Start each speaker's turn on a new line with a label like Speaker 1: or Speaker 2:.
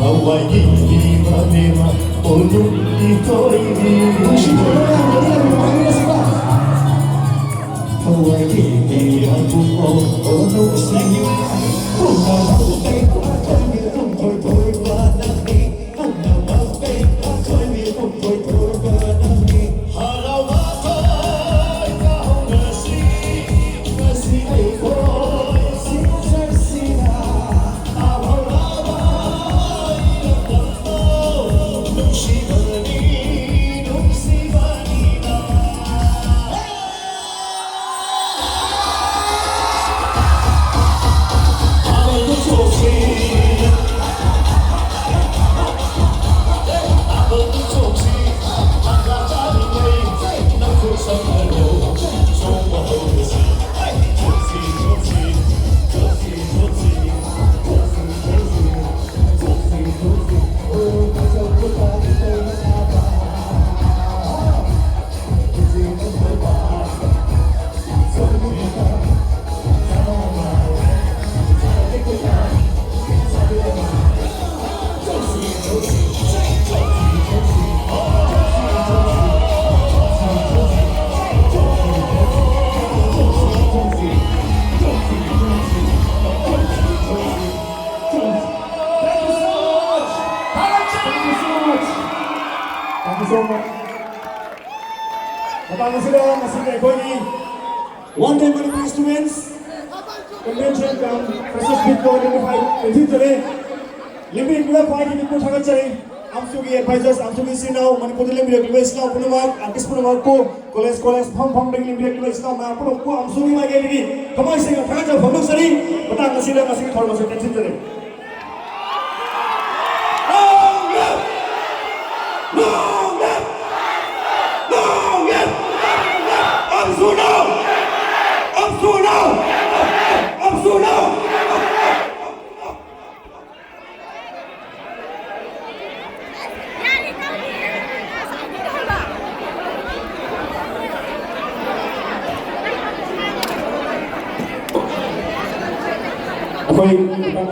Speaker 1: Hawaii manema onu itori Hawaii aku onu sini Napangin sila kasi Bonnie one time mga instruments convention kang process bit ko identified edit jare limit pura party bit ko thagat jare amsugi advisors amsugi sinau manipur limit advice now punumag artist punumag ko college phom ding limit advice now ma puno ko amsugi ma geli kamai singa thagat jare phom sari patang sila kasi thorma se tension jare Apa yang